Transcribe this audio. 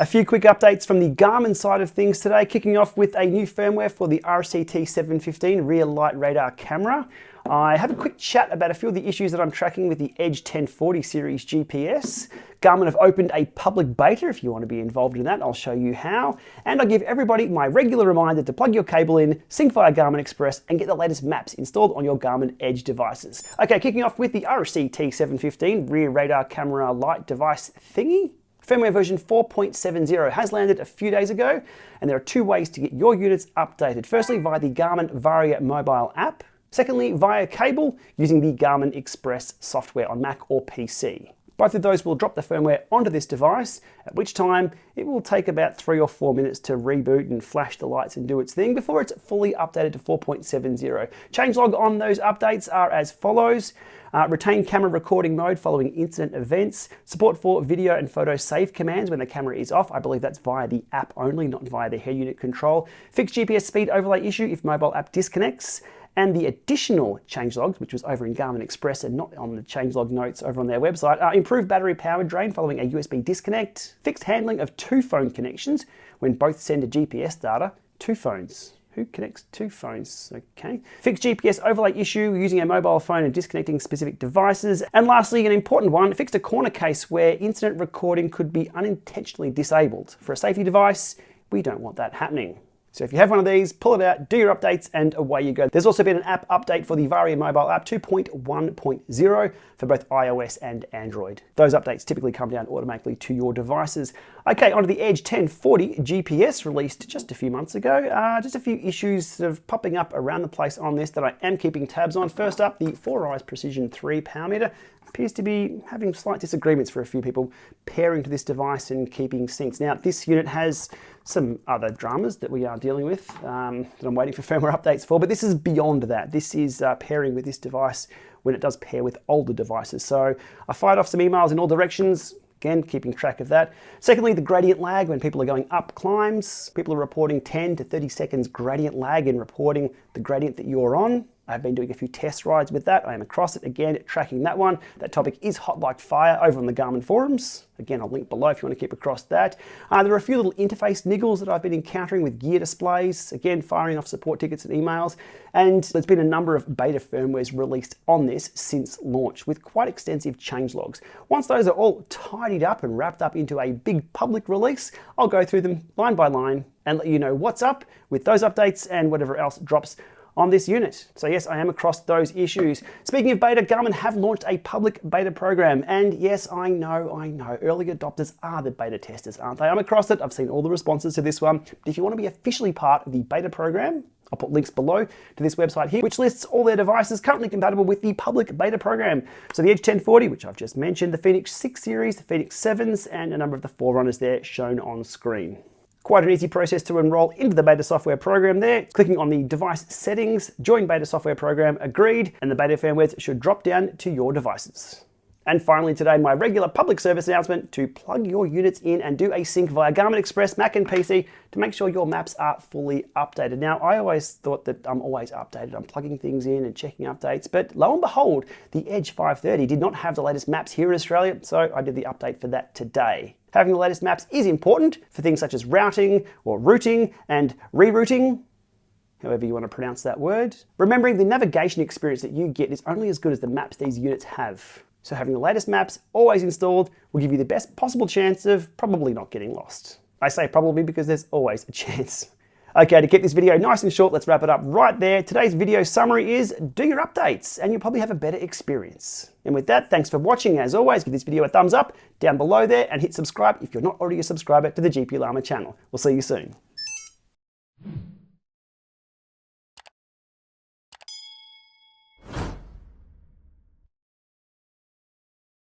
A few quick updates from the Garmin side of things today, kicking off with a new firmware for the RCT715 rear light radar camera. I have a quick chat about a few of the issues that I'm tracking with the Edge 1040 series GPS. Garmin have opened a public beta. If you want to be involved in that, I'll show you how. And I give everybody my regular reminder to plug your cable in, sync via Garmin Express, and get the latest maps installed on your Garmin Edge devices. Okay, kicking off with the RCT715 rear radar camera light device thingy. Firmware version 4.70 has landed a few days ago, and there are two ways to get your units updated. Firstly, via the Garmin Varia mobile app. Secondly, via cable using the Garmin Express software on Mac or PC. Both of those will drop the firmware onto this device, at which time it will take about 3 or 4 minutes to reboot and flash the lights and do its thing before it's fully updated to 4.70. Changelog on those updates are as follows. Retain camera recording mode following incident events. Support for video and photo save commands when the camera is off. I believe that's via the app only, not via the head unit control. Fix GPS speed overlay issue if mobile app disconnects. And the additional changelogs, which was over in Garmin Express and not on the changelog notes over on their website, are improved battery power drain following a USB disconnect, fixed handling of 2 phone connections when both send a GPS data, 2 phones. Who connects 2 phones? Okay. Fixed GPS overlay issue using a mobile phone and disconnecting specific devices. And lastly, an important one, fixed a corner case where incident recording could be unintentionally disabled. For a safety device, we don't want that happening. So if you have one of these, pull it out, do your updates, and away you go. There's also been an app update for the Varia mobile app 2.1.0 for both iOS and Android. Those updates typically come down automatically to your devices. Okay, onto the Edge 1040 GPS released just a few months ago. Just a few issues sort of popping up around the place on this that I am keeping tabs on. First up, the 4eyes Precision 3 power meter appears to be having slight disagreements for a few people pairing to this device and keeping syncs. Now, this unit has some other dramas that we are dealing with that I'm waiting for firmware updates for, but this is beyond that. This is pairing with this device when it does pair with older devices. So I fired off some emails in all directions, again, keeping track of that. Secondly, the gradient lag when people are going up climbs. People are reporting 10 to 30 seconds gradient lag in reporting the gradient that you're on. I've been doing a few test rides with that. I am across it again, tracking that one. That topic is hot like fire over on the Garmin forums. Again, I'll link below if you want to keep across that. There are a few little interface niggles that I've been encountering with gear displays. Again, firing off support tickets and emails. And there's been a number of beta firmwares released on this since launch with quite extensive changelogs. Once those are all tidied up and wrapped up into a big public release, I'll go through them line by line and let you know what's up with those updates and whatever else drops on this unit. So yes, I am across those issues. Speaking of beta, Garmin have launched a public beta program. And yes, I know, early adopters are the beta testers, aren't they? I'm across it. I've seen all the responses to this one. But if you want to be officially part of the beta program, I'll put links below to this website here, which lists all their devices currently compatible with the public beta program. So the Edge 1040, which I've just mentioned, the Phoenix 6 series, the Phoenix 7s, and a number of the Forerunners there shown on screen. Quite an easy process to enroll into the beta software program there. Clicking on the device settings, join beta software program, agreed, and the beta firmwares should drop down to your devices. And finally today, my regular public service announcement to plug your units in and do a sync via Garmin Express, Mac and PC to make sure your maps are fully updated. Now, I always thought that I'm always updated. I'm plugging things in and checking updates, but lo and behold, the Edge 530 did not have the latest maps here in Australia, so I did the update for that today. Having the latest maps is important for things such as routing or routing and rerouting, however you want to pronounce that word. Remembering the navigation experience that you get is only as good as the maps these units have. So having the latest maps always installed will give you the best possible chance of probably not getting lost. I say probably because there's always a chance. Okay, to keep this video nice and short, let's wrap it up right there. Today's video summary is do your updates and you'll probably have a better experience. And with that, thanks for watching. As always, give this video a thumbs up down below there and hit subscribe if you're not already a subscriber to the GPLama channel. We'll see you soon.